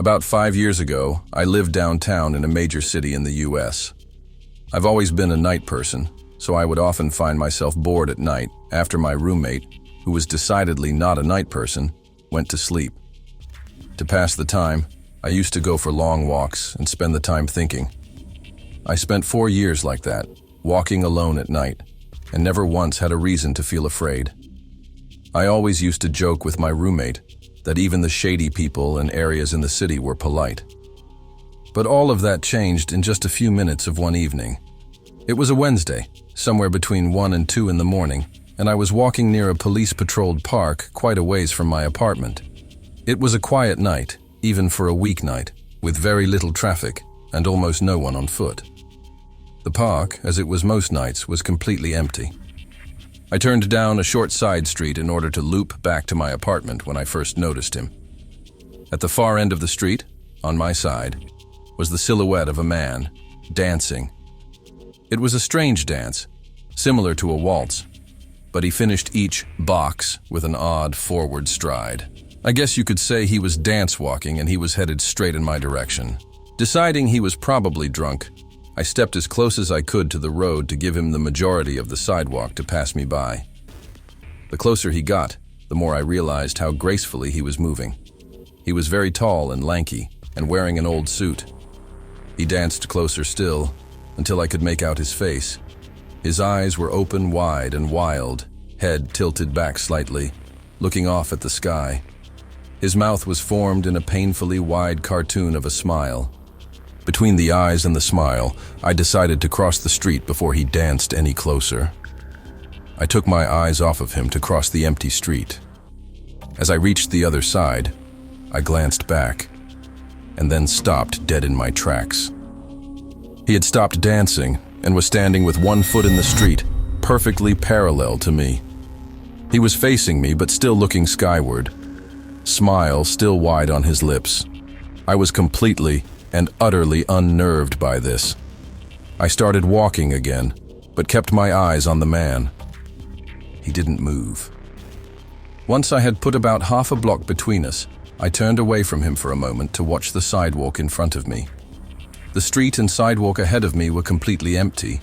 About 5 years ago, I lived downtown in a major city in the US. I've always been a night person, so I would often find myself bored at night after my roommate, who was decidedly not a night person, went to sleep. To pass the time, I used to go for long walks and spend the time thinking. I spent 4 years like that, walking alone at night, and never once had a reason to feel afraid. I always used to joke with my roommate that even the shady people and areas in the city were polite. But all of that changed in just a few minutes of one evening. It was a Wednesday, somewhere between 1 and 2 in the morning, and I was walking near a police-patrolled park quite a ways from my apartment. It was a quiet night, even for a weeknight, with very little traffic and almost no one on foot. The park, as it was most nights, was completely empty. I turned down a short side street in order to loop back to my apartment when I first noticed him. At the far end of the street, on my side, was the silhouette of a man, dancing. It was a strange dance, similar to a waltz, but he finished each box with an odd forward stride. I guess you could say he was dance walking and he was headed straight in my direction. Deciding he was probably drunk, I stepped as close as I could to the road to give him the majority of the sidewalk to pass me by. The closer he got, the more I realized how gracefully he was moving. He was very tall and lanky, and wearing an old suit. He danced closer still, until I could make out his face. His eyes were open wide and wild, head tilted back slightly, looking off at the sky. His mouth was formed in a painfully wide cartoon of a smile. Between the eyes and the smile, I decided to cross the street before he danced any closer. I took my eyes off of him to cross the empty street. As I reached the other side, I glanced back, and then stopped dead in my tracks. He had stopped dancing and was standing with one foot in the street, perfectly parallel to me. He was facing me, but still looking skyward, smile still wide on his lips. I was completely and utterly unnerved by this. I started walking again, but kept my eyes on the man. He didn't move. Once I had put about half a block between us, I turned away from him for a moment to watch the sidewalk in front of me. The street and sidewalk ahead of me were completely empty.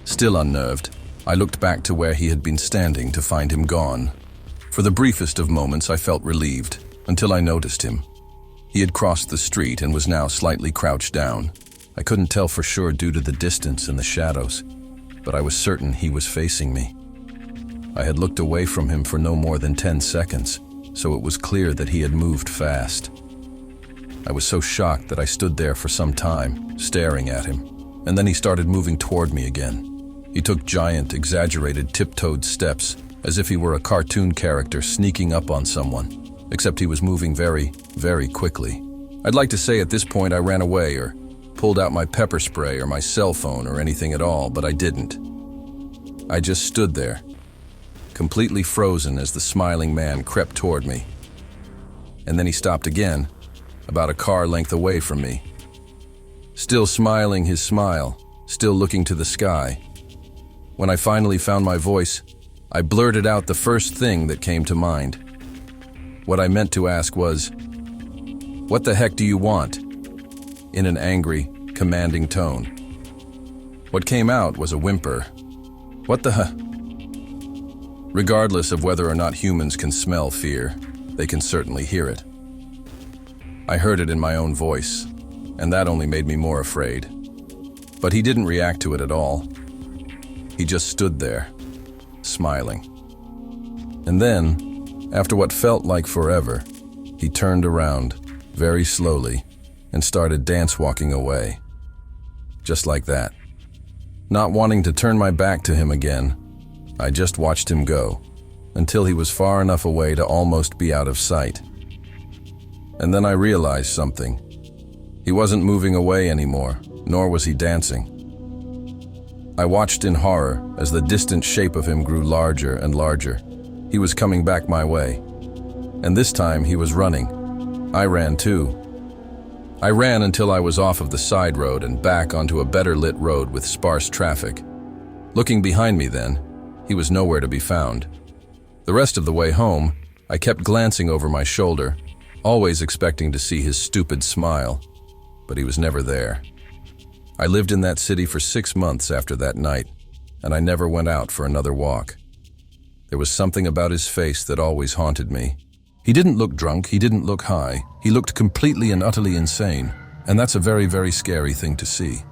Still unnerved, I looked back to where he had been standing to find him gone. For the briefest of moments I felt relieved, until I noticed him. He had crossed the street and was now slightly crouched down. I couldn't tell for sure due to the distance and the shadows, but I was certain he was facing me. I had looked away from him for no more than 10 seconds, so it was clear that he had moved fast. I was so shocked that I stood there for some time, staring at him, and then he started moving toward me again. He took giant, exaggerated, tiptoed steps, as if he were a cartoon character sneaking up on someone. Except he was moving very, very quickly. I'd like to say at this point I ran away or pulled out my pepper spray or my cell phone or anything at all, but I didn't. I just stood there, completely frozen as the smiling man crept toward me. And then he stopped again, about a car length away from me. Still smiling his smile, still looking to the sky. When I finally found my voice, I blurted out the first thing that came to mind. What I meant to ask was, "What the heck do you want?" in an angry, commanding tone. What came out was a whimper. What the huh? Regardless of whether or not humans can smell fear, they can certainly hear it. I heard it in my own voice, and that only made me more afraid. But he didn't react to it at all. He just stood there, smiling. And then, after what felt like forever, he turned around, very slowly, and started dance-walking away. Just like that. Not wanting to turn my back to him again, I just watched him go, until he was far enough away to almost be out of sight. And then I realized something. He wasn't moving away anymore, nor was he dancing. I watched in horror as the distant shape of him grew larger and larger. He was coming back my way. And this time he was running. I ran too. I ran until I was off of the side road and back onto a better lit road with sparse traffic. Looking behind me then, he was nowhere to be found. The rest of the way home, I kept glancing over my shoulder, always expecting to see his stupid smile, but he was never there. I lived in that city for 6 months after that night, and I never went out for another walk. There was something about his face that always haunted me. He didn't look drunk, he didn't look high, he looked completely and utterly insane, and that's a very, very scary thing to see.